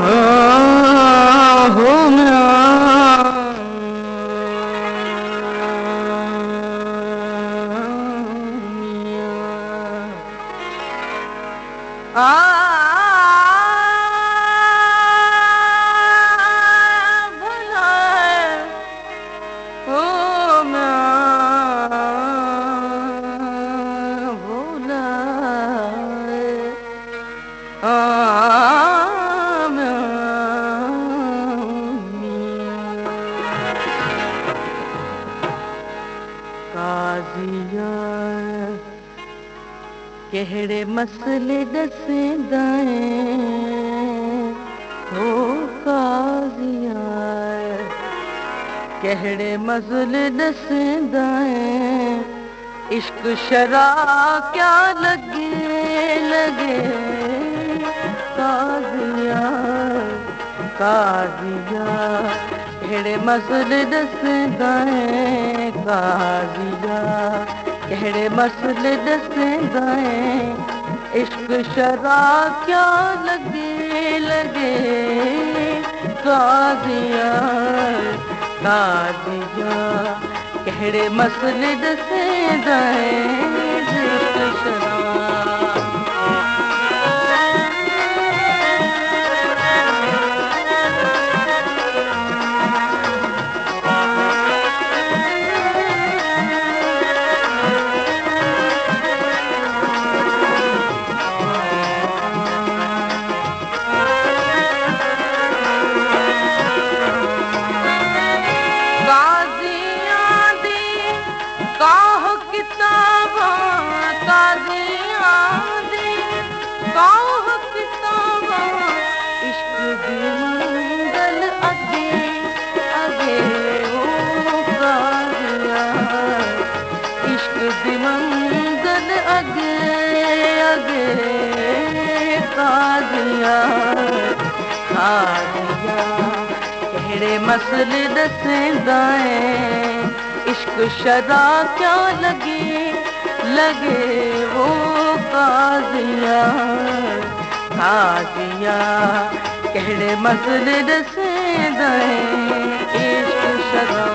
हो केहड़े मसले दसेंदा हो काज़िया, केहड़े मसले दसेंदा इश्क शरा क्या लगे काज़िया काज़िया, केहड़े मसले दसेंदा काज़िया, केहड़े मसले दसेंदा इश्क शरा क्या लगे काज़िया काज़िया, केहड़े मसले दसेंदा इश्क शरा। केहड़े मसले दसेंदा इश्क शरा क्या लगे वो काज़िया काज़िया, केहड़े मसले दसेंदा इश्क शरा।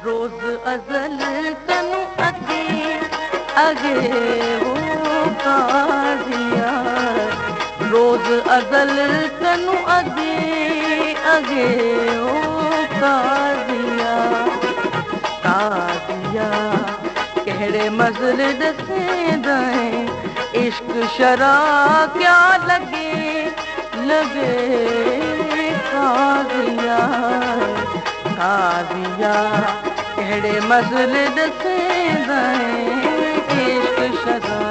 रोज अज़ल तनु अगे वो काज़िया, रोज अज़ल तनु अगे वो काज़िया काज़िया, केहड़े मसले दसेंदा इश्क शरा क्या लगे काज़िया काज़िया, केहड़े मसले दसेंदा इश्क शरा।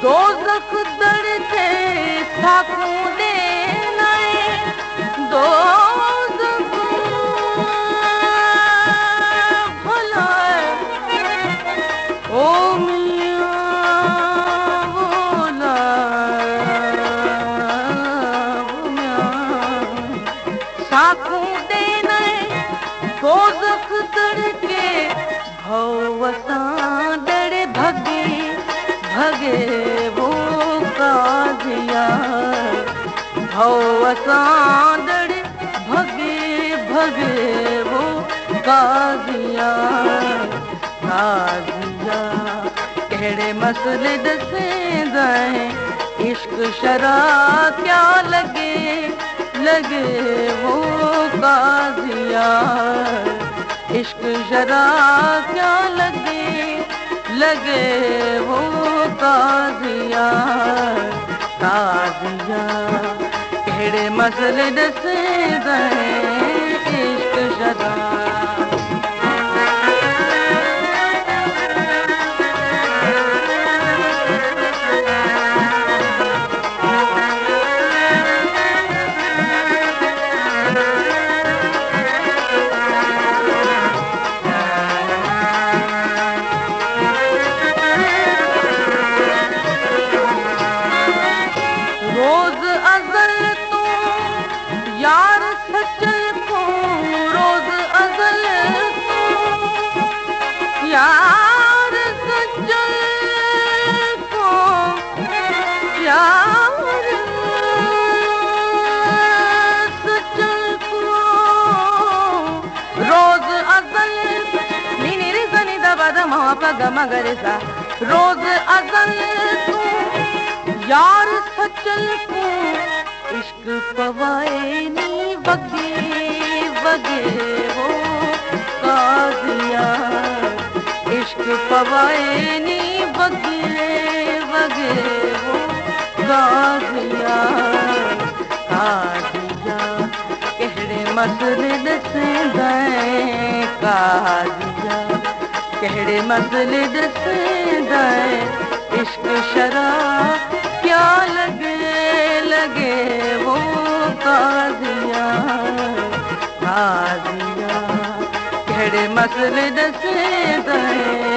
दोज़ख दर भगे वो काज़िया काज़िया केड़े मसले दसेंदा है इश्क शराब क्या लगे लगे वो काज़िया इश्क शराब क्या लगे लगे वो काज़िया काज़िया केड़े मसले दसेंदा है इश्क शराब रोज अज़ल तू यार सचल को रोज अज़ल तू यार सचल को यार सचल को रोज अज़ल नी रे सनी दा बद मा प ग म ग रे सा रोज अज़ल तू यार सचल को इश्क पवाए नी वगे वगे वो काज़िया इश्क पवाए नी वगे वगे वो काज़िया काज़िया केड़े मसले दसेंदा है काज़िया केड़े मसले दसेंदा है इश्क शराब क्या लगे लगे वो काज़िया काज़िया केड़े मसले दसेंदा है